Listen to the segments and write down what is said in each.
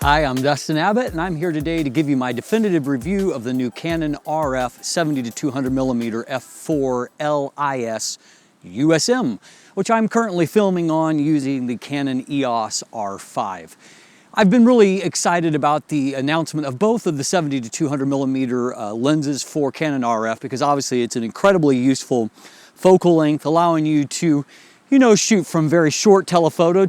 Hi, I'm Dustin Abbott, and I'm here today to give you my definitive review of the new Canon RF 70-200mm F4L IS USM, which I'm currently filming on using the Canon EOS R5. I've been really excited about the announcement of both of the 70-200mm lenses for Canon RF because obviously it's an incredibly useful focal length, allowing you to, shoot from very short telephoto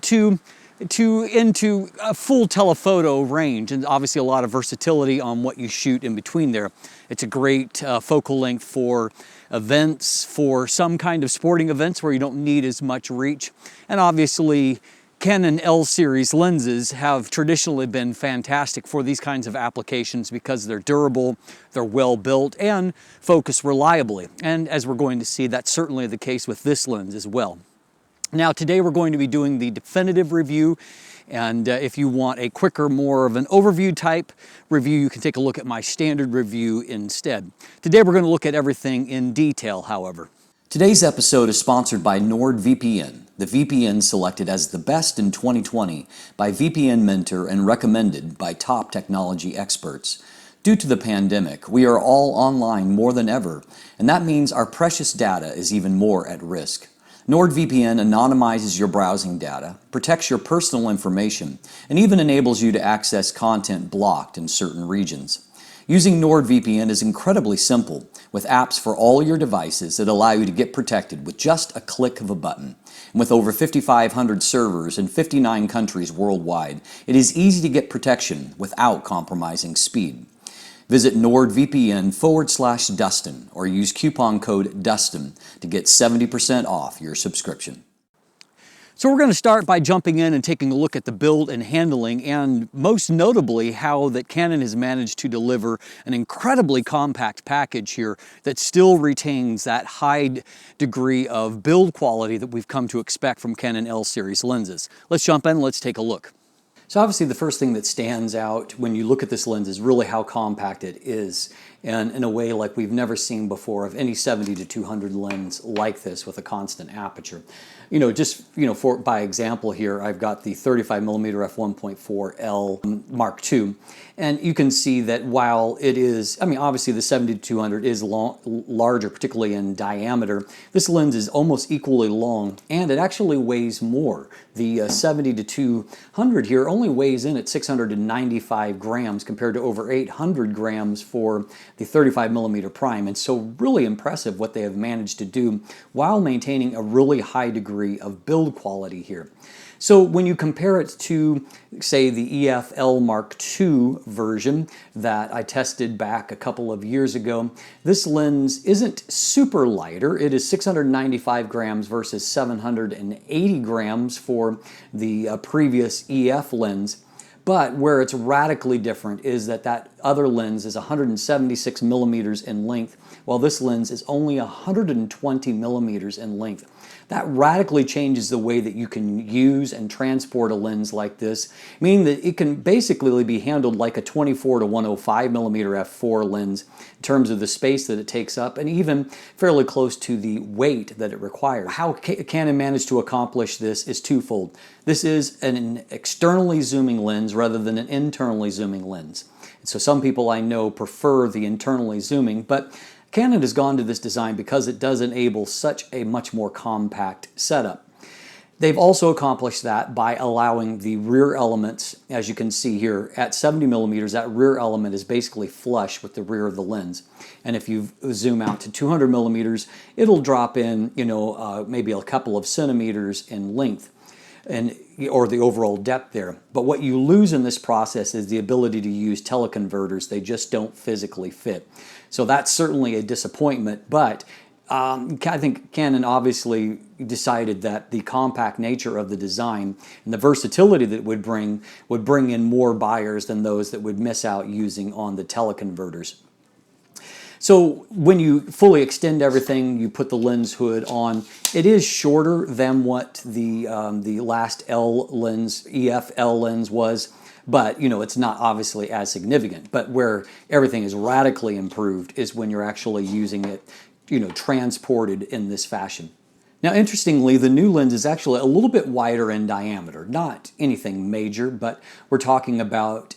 into a full telephoto range, and obviously a lot of versatility on what you shoot in between there. It's a great focal length for events, for some kind of sporting events where you don't need as much reach. And obviously Canon L series lenses have traditionally been fantastic for these kinds of applications because they're durable, they're well built, and focus reliably. And as we're going to see, that's certainly the case with this lens as well. Now today we're going to be doing the definitive review, and if you want a quicker, more of an overview type review, you can take a look at my standard review instead. Today we're going to look at everything in detail, however. Today's episode is sponsored by NordVPN, the VPN selected as the best in 2020 by VPN Mentor and recommended by top technology experts. Due to the pandemic, we are all online more than ever, and that means our precious data is even more at risk. NordVPN anonymizes your browsing data, protects your personal information, and even enables you to access content blocked in certain regions. Using NordVPN is incredibly simple, with apps for all your devices that allow you to get protected with just a click of a button. And with over 5,500 servers in 59 countries worldwide, it is easy to get protection without compromising speed. Visit NordVPN/Dustin or use coupon code Dustin to get 70% off your subscription. So we're going to start by jumping in and taking a look at the build and handling, and most notably how that Canon has managed to deliver an incredibly compact package here that still retains that high degree of build quality that we've come to expect from Canon L series lenses. Let's jump in, let's take a look. So obviously the first thing that stands out when you look at this lens is really how compact it is, and in a way like we've never seen before of any 70-200 lens like this with a constant aperture. By example here, I've got the 35mm f1.4L Mark II, and you can see that while it is, obviously the 70-200 is larger, particularly in diameter, this lens is almost equally long, and it actually weighs more. The 70-200 here only weighs in at 695 grams compared to over 800 grams for the 35mm prime, and so really impressive what they have managed to do while maintaining a really high degree of build quality here. So when you compare it to, say, the EFL Mark II version that I tested back a couple of years ago, this lens isn't super lighter. It is 695 grams versus 780 grams for the previous EF lens. But where it's radically different is that other lens is 176 millimeters in length, while this lens is only 120 millimeters in length. That radically changes the way that you can use and transport a lens like this, meaning that it can basically be handled like a 24 to 105 millimeter f4 lens in terms of the space that it takes up, and even fairly close to the weight that it requires. How Canon managed to accomplish this is twofold. This is an externally zooming lens rather than an internally zooming lens. So some people I know prefer the internally zooming, but Canon has gone to this design because it does enable such a much more compact setup. They've also accomplished that by allowing the rear elements, as you can see here, at 70 millimeters, that rear element is basically flush with the rear of the lens. And if you zoom out to 200 millimeters, it'll drop in, maybe a couple of centimeters in length, or the overall depth there. But what you lose in this process is the ability to use teleconverters. They just don't physically fit. So that's certainly a disappointment, but I think Canon obviously decided that the compact nature of the design and the versatility that it would bring in more buyers than those that would miss out using on the teleconverters. So when you fully extend everything, you put the lens hood on, it is shorter than what the last L lens, EFL lens was, but it's not obviously as significant. But where everything is radically improved is when you're actually using it, transported in this fashion. Now, interestingly, the new lens is actually a little bit wider in diameter. Not anything major, but we're talking about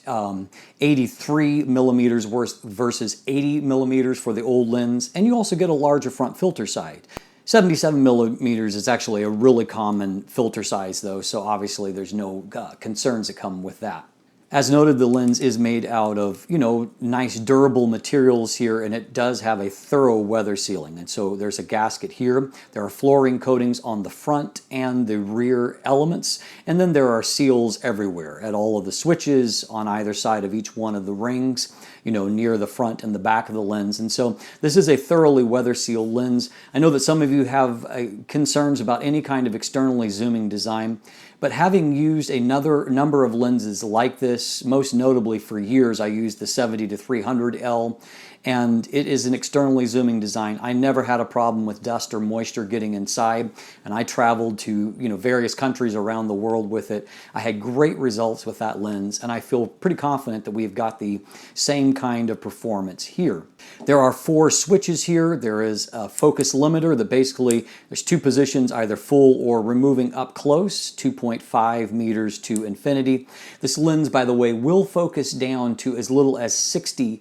83 millimeters versus 80 millimeters for the old lens. And you also get a larger front filter side. 77 millimeters is actually a really common filter size though, so obviously there's no concerns that come with that. As noted, the lens is made out of, nice durable materials here, and it does have a thorough weather sealing. And so there's a gasket here. There are flooring coatings on the front and the rear elements, and then there are seals everywhere at all of the switches on either side of each one of the rings, near the front and the back of the lens. And so this is a thoroughly weather sealed lens. I know that some of you have concerns about any kind of externally zooming design. But having used another number of lenses like this, most notably for years, I used the 70-200mm, and it is an externally zooming design. I never had a problem with dust or moisture getting inside, and I traveled to various countries around the world with it. I had great results with that lens, and I feel pretty confident that we've got the same kind of performance here. There are 4 switches here. There is a focus limiter that basically, there's 2 positions, either full or removing up close, 2.5 meters to infinity. This lens, by the way, will focus down to as little as 60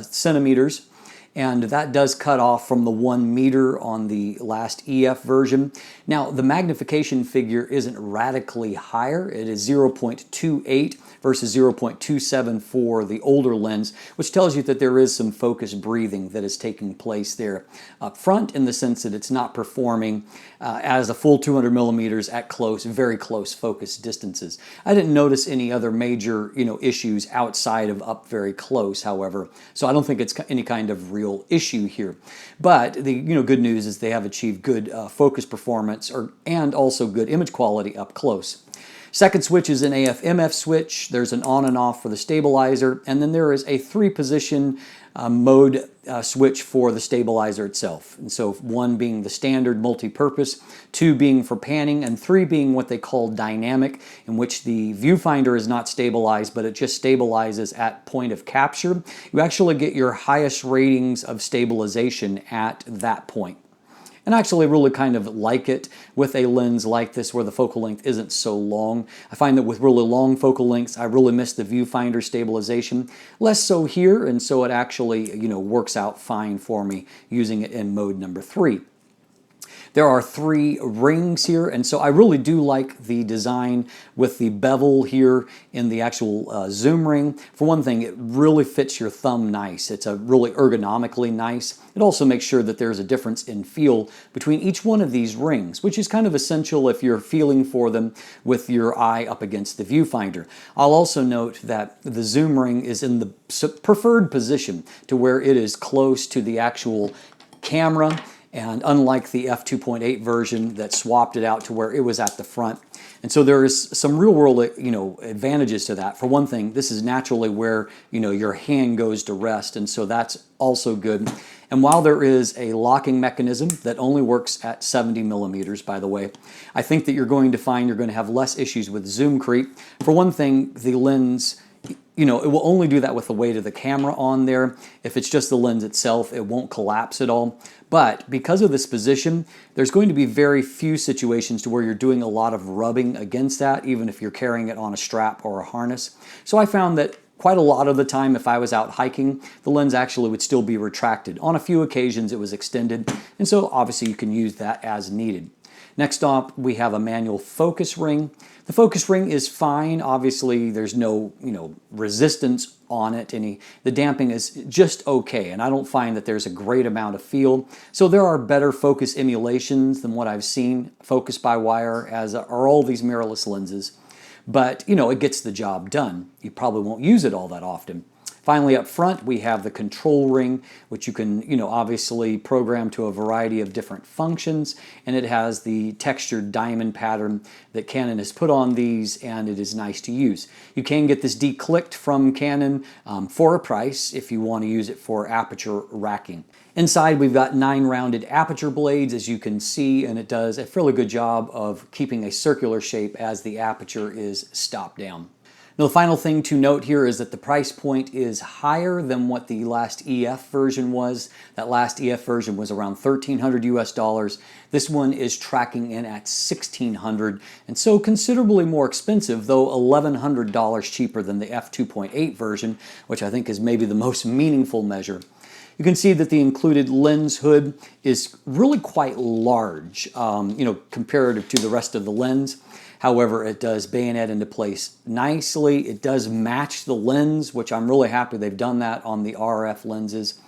centimeters, and that does cut off from the 1 meter on the last EF version. Now, the magnification figure isn't radically higher. It is 0.28 versus 0.27 for the older lens, which tells you that there is some focus breathing that is taking place there up front, in the sense that it's not performing as a full 200 millimeters at very close focus distances. I didn't notice any other major issues outside of up very close, however, so I don't think it's any kind of real issue here. But the good news is they have achieved good focus performance and also good image quality up close. Second switch is an AF/MF switch. There's an on and off for the stabilizer, and then there is a 3-position mode switch for the stabilizer itself. And so 1 being the standard multi-purpose, 2 being for panning, and 3 being what they call dynamic, in which the viewfinder is not stabilized, but it just stabilizes at point of capture. You actually get your highest ratings of stabilization at that point. And I actually really kind of like it with a lens like this where the focal length isn't so long. I find that with really long focal lengths, I really miss the viewfinder stabilization. Less so here, and so it actually, works out fine for me using it in mode number 3. There are 3 rings here, and so I really do like the design with the bevel here in the actual zoom ring. For one thing, it really fits your thumb nice. It's a really ergonomically nice. It also makes sure that there's a difference in feel between each one of these rings, which is kind of essential if you're feeling for them with your eye up against the viewfinder. I'll also note that the zoom ring is in the preferred position to where it is close to the actual camera, and unlike the f2.8 version that swapped it out to where it was at the front. And so there is some real world advantages to that. For one thing, this is naturally where your hand goes to rest, and so that's also good. And while there is a locking mechanism that only works at 70 millimeters, by the way, I think that you're going to find you're going to have less issues with zoom creep. For one thing, the lens, it will only do that with the weight of the camera on there. If it's just the lens itself, it won't collapse at all. But because of this position, there's going to be very few situations to where you're doing a lot of rubbing against that, even if you're carrying it on a strap or a harness. So I found that quite a lot of the time, if I was out hiking, the lens actually would still be retracted. On a few occasions, it was extended, and so obviously you can use that as needed. Next up, we have a manual focus ring. The focus ring is fine. Obviously, there's no, resistance on it. The damping is just okay, and I don't find that there's a great amount of feel. So there are better focus emulations than what I've seen, focus by wire, as are all these mirrorless lenses. But, it gets the job done. You probably won't use it all that often. Finally, up front, we have the control ring, which you can, obviously program to a variety of different functions, and it has the textured diamond pattern that Canon has put on these, and it is nice to use. You can get this declicked from Canon for a price if you want to use it for aperture racking. Inside, we've got 9 rounded aperture blades, as you can see, and it does a fairly good job of keeping a circular shape as the aperture is stopped down. Now, the final thing to note here is that the price point is higher than what the last EF version was. That last EF version was around $1,300 US. This one is tracking in at $1,600, and so considerably more expensive, though $1,100 cheaper than the f2.8 version, which I think is maybe the most meaningful measure. You can see that the included lens hood is really quite large, comparative to the rest of the lens. However, it does bayonet into place nicely. It does match the lens, which I'm really happy they've done that on the RF lenses.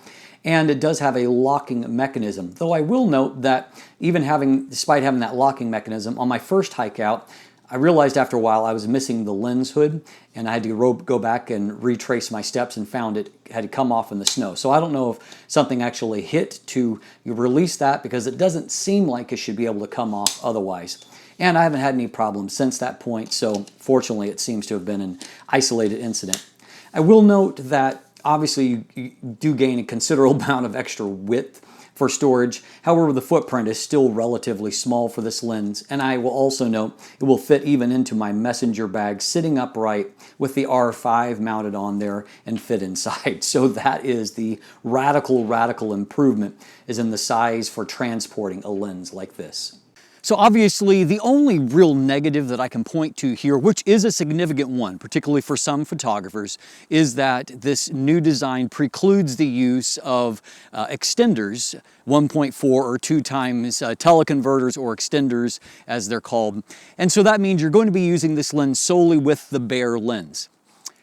And it does have a locking mechanism, though I will note that despite having that locking mechanism, on my first hike out, I realized after a while I was missing the lens hood, and I had to go back and retrace my steps and found it had come off in the snow. So I don't know if something actually hit to release that, because it doesn't seem like it should be able to come off otherwise. And I haven't had any problems since that point, so fortunately it seems to have been an isolated incident. I will note that obviously you do gain a considerable amount of extra width for storage. However, the footprint is still relatively small for this lens, and I will also note it will fit even into my messenger bag sitting upright with the R5 mounted on there and fit inside. So that is the radical improvement, is in the size for transporting a lens like this. So obviously the only real negative that I can point to here, which is a significant one, particularly for some photographers, is that this new design precludes the use of extenders, 1.4 or 2 times teleconverters, or extenders as they're called. And so that means you're going to be using this lens solely with the bare lens.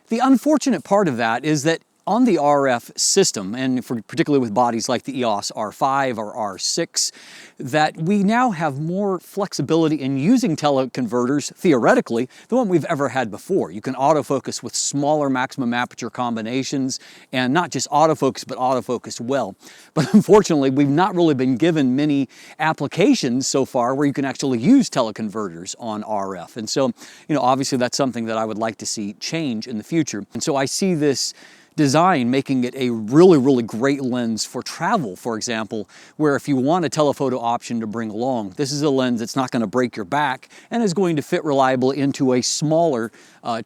The unfortunate part of that is that on the RF system, and particularly with bodies like the EOS R5 or R6, that we now have more flexibility in using teleconverters, theoretically, than what we've ever had before. You can autofocus with smaller maximum aperture combinations, and not just autofocus, but autofocus well. But unfortunately, we've not really been given many applications so far where you can actually use teleconverters on RF. And so, obviously that's something that I would like to see change in the future. And so I see this design making it a really great lens for travel, for example, where if you want a telephoto option to bring along, this is a lens that's not going to break your back and is going to fit reliably into a smaller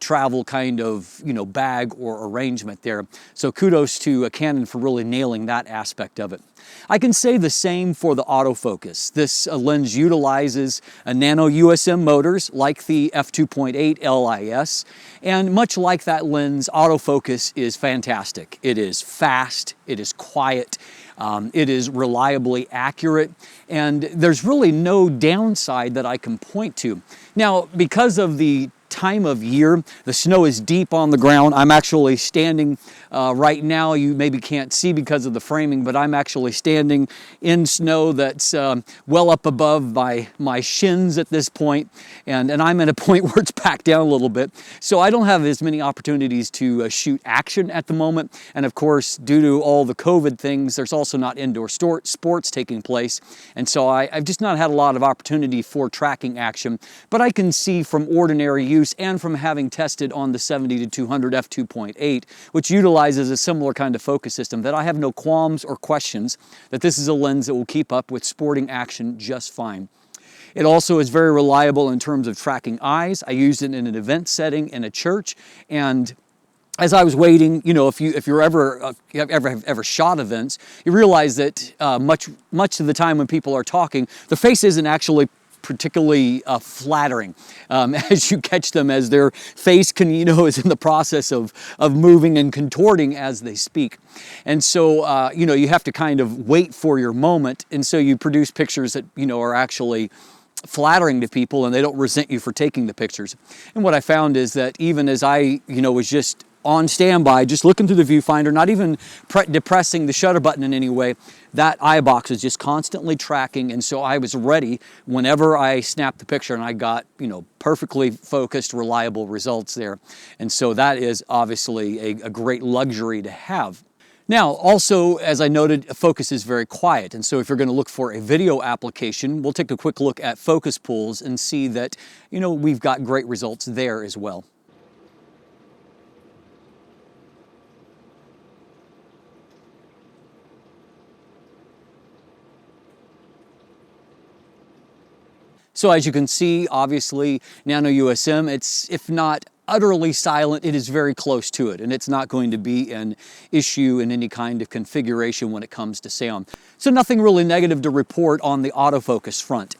travel kind of bag or arrangement there. So kudos to Canon for really nailing that aspect of it. I can say the same for the autofocus. This lens utilizes a nano USM motors like the f2.8 LIS, and much like that lens, autofocus is fantastic. It is fast, it is quiet, it is reliably accurate, and there's really no downside that I can point to. Now, because of the time of year, the snow is deep on the ground. I'm actually standing right now. You maybe can't see because of the framing, but I'm actually standing in snow that's well up above my shins at this point, and I'm at a point where it's packed down a little bit. So I don't have as many opportunities to shoot action at the moment, and of course, due to all the COVID things, there's also not indoor sports taking place, and so I've just not had a lot of opportunity for tracking action, but I can see from ordinary use and from having tested on the 70-200 f2.8, which utilizes a similar kind of focus system, that I have no qualms or questions that this is a lens that will keep up with sporting action just fine. It also is very reliable in terms of tracking eyes. I used it in an event setting in a church, and as I was waiting, if you're ever shot events, you realize that much of the time when people are talking, the face isn't actually particularly flattering as you catch them, as their face is in the process of moving and contorting as they speak. And so, you have to kind of wait for your moment, and so you produce pictures that, are actually flattering to people, and they don't resent you for taking the pictures. And what I found is that even as I, was just on standby, just looking through the viewfinder, not even depressing the shutter button in any way, that eye box is just constantly tracking, and so I was ready whenever I snapped the picture, and I got, perfectly focused, reliable results there. And so that is obviously a great luxury to have. Now, also, as I noted, focus is very quiet, and so if you're going to look for a video application, we'll take a quick look at focus pulls and see that, we've got great results there as well. So as you can see, obviously, nano USM, it's, if not utterly silent, it is very close to it, and it's not going to be an issue in any kind of configuration when it comes to sound. So nothing really negative to report on the autofocus front.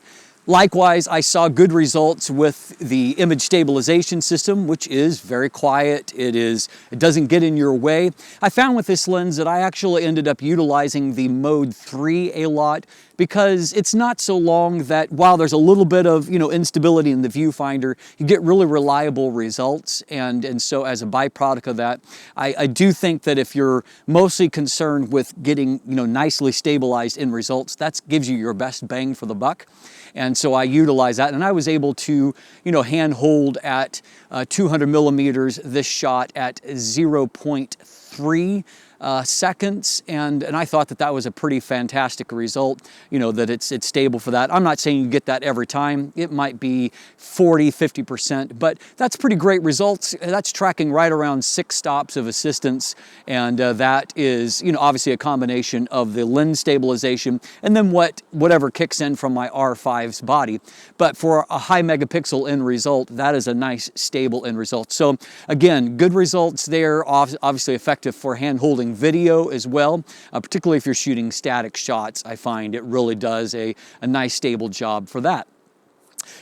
Likewise, I saw good results with the image stabilization system, which is very quiet. It doesn't get in your way. I found with this lens that I actually ended up utilizing the mode 3 a lot because it's not so long that while there's a little bit of instability in the viewfinder, you get really reliable results. And so as a byproduct of that, I do think that if you're mostly concerned with getting nicely stabilized end results, that gives you your best bang for the buck. And so I utilize that, and I was able to, hand hold at 200 millimeters this shot at 0.3 seconds, and I thought that was a pretty fantastic result, that it's stable for that. I'm not saying you get that every time. It might be 40–50%, but that's pretty great results. That's tracking right around 6 stops of assistance, and that is, obviously a combination of the lens stabilization and then whatever kicks in from my R5's body. But for a high megapixel end result, that is a nice stable end result. So again, good results there, obviously effective for hand holding video as well, particularly if you're shooting static shots. I find it really does a nice stable job for that.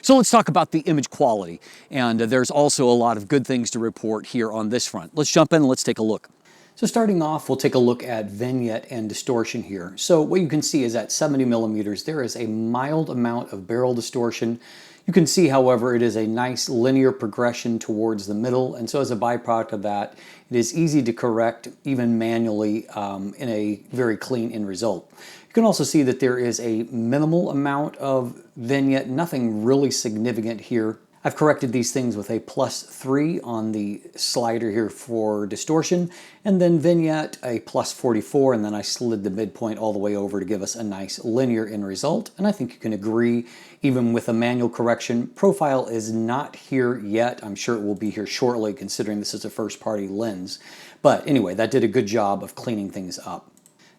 So let's talk about the image quality, and there's also a lot of good things to report here on this front. Let's jump in and let's take a look. So starting off, we'll take a look at vignette and distortion here. So what you can see is at 70 millimeters, there is a mild amount of barrel distortion. You can see, however, it is a nice linear progression towards the middle, and so as a byproduct of that, it is easy to correct even manually in a very clean end result. You can also see that there is a minimal amount of vignette, nothing really significant here. I've corrected these things with a +3 on the slider here for distortion, and then vignette a +44, and then I slid the midpoint all the way over to give us a nice linear end result. And I think you can agree, even with a manual correction, profile is not here yet. I'm sure it will be here shortly, considering this is a first-party lens. But anyway, that did a good job of cleaning things up.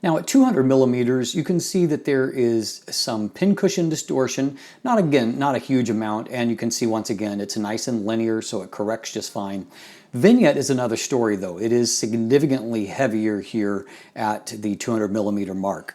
Now at 200 millimeters, you can see that there is some pincushion distortion, not a huge amount, and you can see once again it's nice and linear, so it corrects just fine. Vignette is another story though. It is significantly heavier here at the 200 millimeter mark,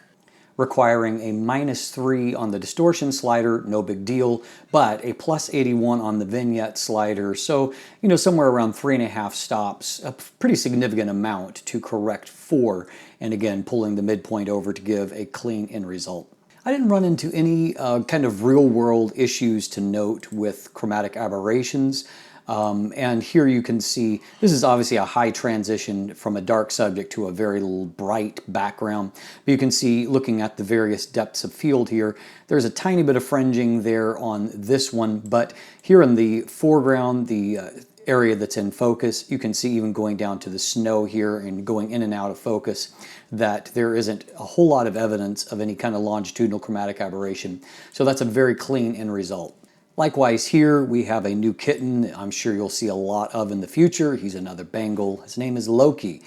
requiring a -3 on the distortion slider, no big deal, but a +81 on the vignette slider, so somewhere around 3.5 stops, a pretty significant amount to correct for, and again pulling the midpoint over to give a clean end result. I didn't run into any kind of real-world issues to note with chromatic aberrations. And here you can see, this is obviously a high transition from a dark subject to a very bright background. But you can see, looking at the various depths of field here, there's a tiny bit of fringing there on this one, but here in the foreground, the area that's in focus, you can see even going down to the snow here and going in and out of focus that there isn't a whole lot of evidence of any kind of longitudinal chromatic aberration. So that's a very clean end result. Likewise here, we have a new kitten that I'm sure you'll see a lot of in the future. He's another Bengal. His name is Loki.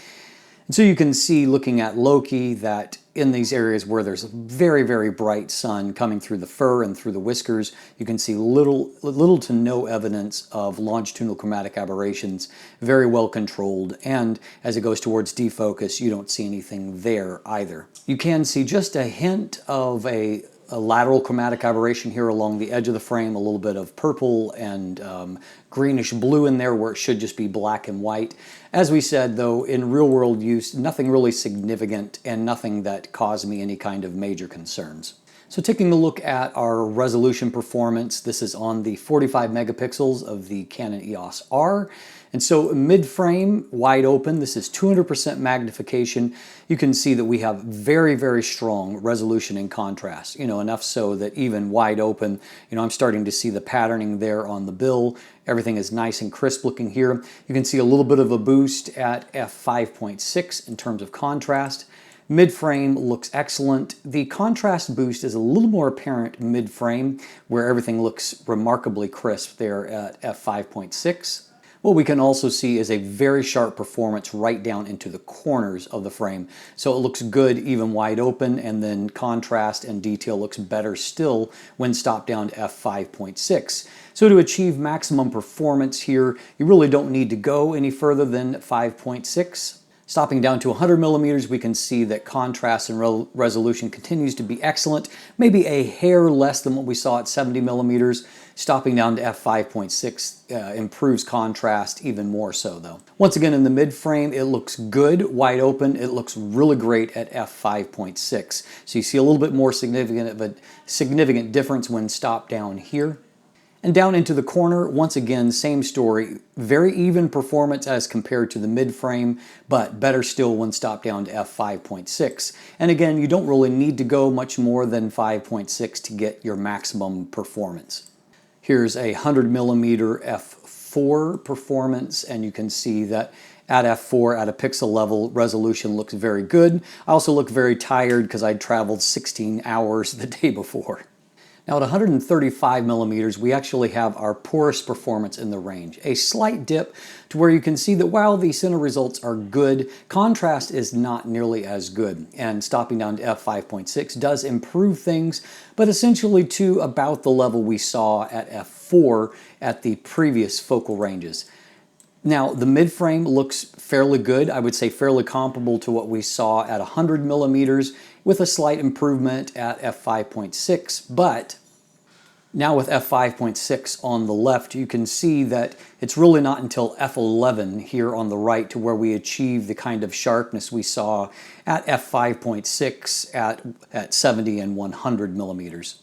And so you can see, looking at Loki, that in these areas where there's very, very bright sun coming through the fur and through the whiskers, you can see little to no evidence of longitudinal chromatic aberrations, very well controlled, and as it goes towards defocus, you don't see anything there either. You can see just a hint of a lateral chromatic aberration here along the edge of the frame, a little bit of purple and greenish blue in there where it should just be black and white. As we said though, in real world use, nothing really significant and nothing that caused me any kind of major concerns. So taking a look at our resolution performance, this is on the 45 megapixels of the Canon EOS R. And so mid-frame, wide open, this is 200% magnification. You can see that we have very, very strong resolution and contrast, enough so that even wide open, I'm starting to see the patterning there on the bill. Everything is nice and crisp looking here. You can see a little bit of a boost at f5.6 in terms of contrast. Mid-frame looks excellent. The contrast boost is a little more apparent mid-frame, where everything looks remarkably crisp there at f5.6. What we can also see is a very sharp performance right down into the corners of the frame. So it looks good even wide open, and then contrast and detail looks better still when stopped down to f5.6. So to achieve maximum performance here, you really don't need to go any further than 5.6. Stopping down to 100 millimeters, we can see that contrast and resolution continues to be excellent, maybe a hair less than what we saw at 70 millimeters. Stopping down to f5.6 improves contrast even more so though. Once again, in the mid frame, it looks good, wide open. It looks really great at f5.6. So you see a little bit more significant difference when stopped down here. And down into the corner, once again, same story. Very even performance as compared to the mid frame, but better still when stopped down to f5.6. And again, you don't really need to go much more than 5.6 to get your maximum performance. Here's a 100 millimeter f4 performance, and you can see that at f4, at a pixel level, resolution looks very good. I also look very tired because I'd traveled 16 hours the day before. Now at 135 millimeters, we actually have our poorest performance in the range. A slight dip to where you can see that while the center results are good, contrast is not nearly as good. And stopping down to f5.6 does improve things, but essentially to about the level we saw at f4 at the previous focal ranges. Now, the mid-frame looks fairly good. I would say fairly comparable to what we saw at 100 millimeters with a slight improvement at f5.6, but now with f5.6 on the left, you can see that it's really not until f11 here on the right to where we achieve the kind of sharpness we saw at f5.6 at 70 and 100 millimeters.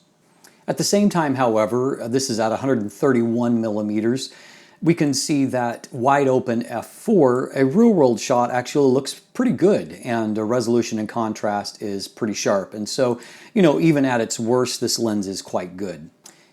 At the same time, however, this is at 131 millimeters, we can see that wide open f4, a real-world shot actually looks pretty good, and the resolution and contrast is pretty sharp. And so, you know, even at its worst, this lens is quite good.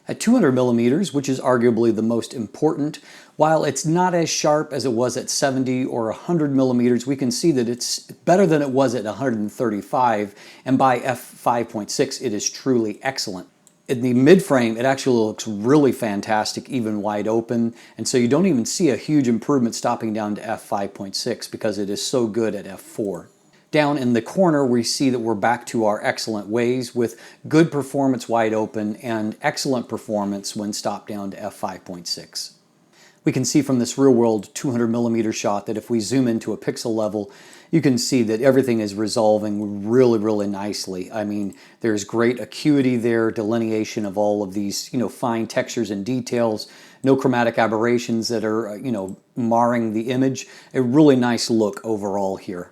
At 200 millimeters, which is arguably the most important, while it's not as sharp as it was at 70 or 100 millimeters, we can see that it's better than it was at 135, and by f5.6, it is truly excellent. In the mid-frame, it actually looks really fantastic, even wide open, and so you don't even see a huge improvement stopping down to f5.6 because it is so good at f4. Down in the corner, we see that we're back to our excellent ways with good performance wide open and excellent performance when stopped down to f5.6. We can see from this real-world 200 millimeter shot that if we zoom into a pixel level, you can see that everything is resolving really, really nicely. I mean, there's great acuity there, delineation of all of these, fine textures and details, no chromatic aberrations that are, marring the image. A really nice look overall here.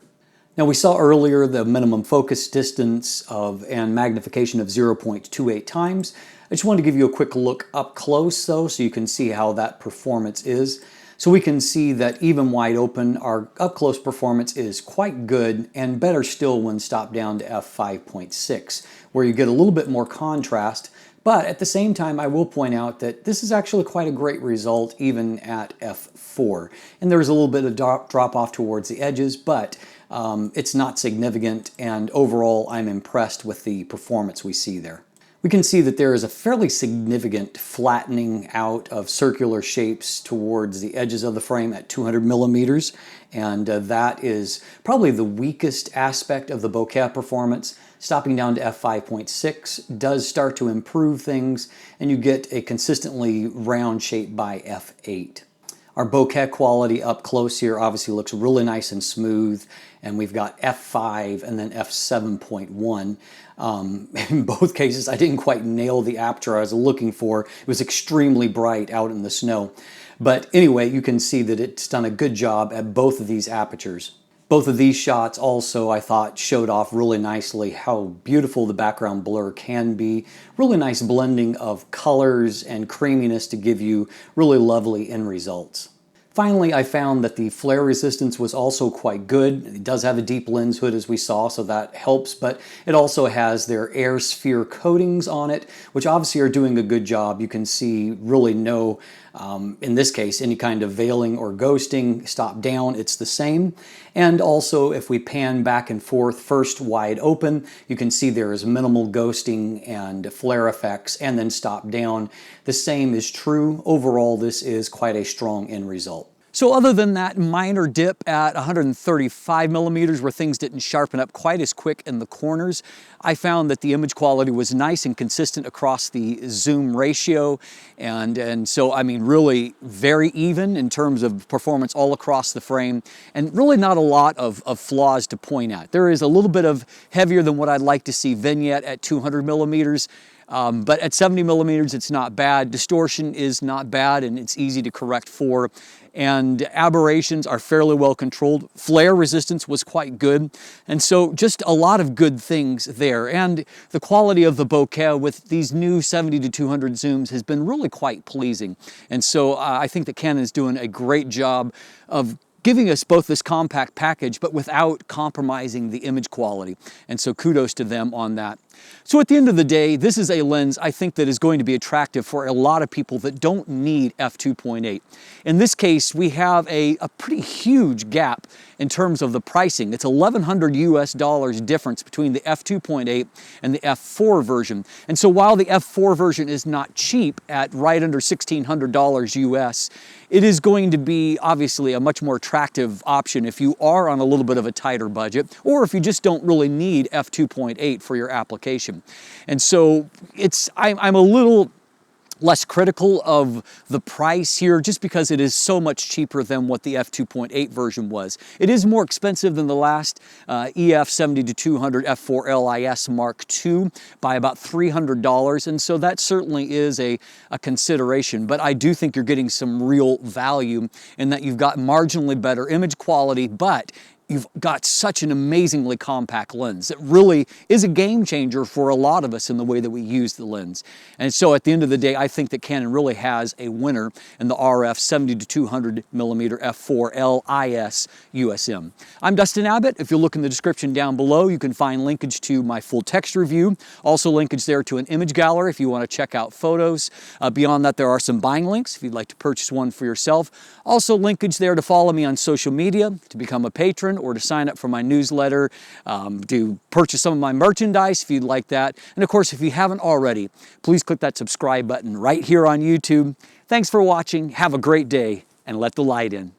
Now we saw earlier the minimum focus distance and magnification of 0.28 times. I just wanted to give you a quick look up close though, so you can see how that performance is. So we can see that even wide open, our up close performance is quite good, and better still when stopped down to f5.6, where you get a little bit more contrast. But at the same time, I will point out that this is actually quite a great result even at f4. And there's a little bit of drop off towards the edges, but it's not significant, and overall I'm impressed with the performance we see there. We can see that there is a fairly significant flattening out of circular shapes towards the edges of the frame at 200 millimeters, and that is probably the weakest aspect of the bokeh performance. Stopping down to f5.6 does start to improve things, and you get a consistently round shape by f8. Our bokeh quality up close here obviously looks really nice and smooth, and we've got f5 and then f7.1. In both cases, I didn't quite nail the aperture I was looking for. It was extremely bright out in the snow. But anyway, you can see that it's done a good job at both of these apertures. Both of these shots also, I thought, showed off really nicely how beautiful the background blur can be. Really nice blending of colors and creaminess to give you really lovely end results. Finally, I found that the flare resistance was also quite good. It does have a deep lens hood as we saw, so that helps, but it also has their air sphere coatings on it, which obviously are doing a good job. You can see really no, in this case, any kind of veiling or ghosting. Stop down, it's the same. And also, if we pan back and forth, first wide open, you can see there is minimal ghosting and flare effects, and then stop down. The same is true. Overall, this is quite a strong end result. So other than that minor dip at 135 millimeters where things didn't sharpen up quite as quick in the corners, I found that the image quality was nice and consistent across the zoom ratio. And so, I mean, really very even in terms of performance all across the frame, and really not a lot of flaws to point at. There is a little bit of heavier than what I'd like to see vignette at 200 millimeters. But at 70 millimeters, it's not bad. Distortion is not bad, and it's easy to correct for. And aberrations are fairly well controlled. Flare resistance was quite good. And so just a lot of good things there. And the quality of the bokeh with these new 70-200 zooms has been really quite pleasing. And so I think that Canon is doing a great job of giving us both this compact package, but without compromising the image quality. And so kudos to them on that. So at the end of the day, this is a lens I think that is going to be attractive for a lot of people that don't need f2.8. In this case, we have a pretty huge gap in terms of the pricing. It's $1,100 US difference between the f2.8 and the f4 version. And so while the f4 version is not cheap at right under $1,600 US, it is going to be obviously a much more attractive option if you are on a little bit of a tighter budget, or if you just don't really need f2.8 for your application. And so I'm a little less critical of the price here just because it is so much cheaper than what the f2.8 version was. It is more expensive than the last EF 70-200 F4L IS Mark II by about $300, and so that certainly is a consideration. But I do think you're getting some real value in that you've got marginally better image quality, but you've got such an amazingly compact lens that really is a game changer for a lot of us in the way that we use the lens. And so at the end of the day, I think that Canon really has a winner in the RF 70-200mm F4L IS USM. I'm Dustin Abbott. If you look in the description down below, you can find linkage to my full text review. Also linkage there to an image gallery if you want to check out photos. Beyond that, there are some buying links if you'd like to purchase one for yourself. Also linkage there to follow me on social media, to become a patron, or to sign up for my newsletter, to purchase some of my merchandise if you'd like that. And of course, if you haven't already, please click that subscribe button right here on YouTube. Thanks for watching, have a great day, and let the light in.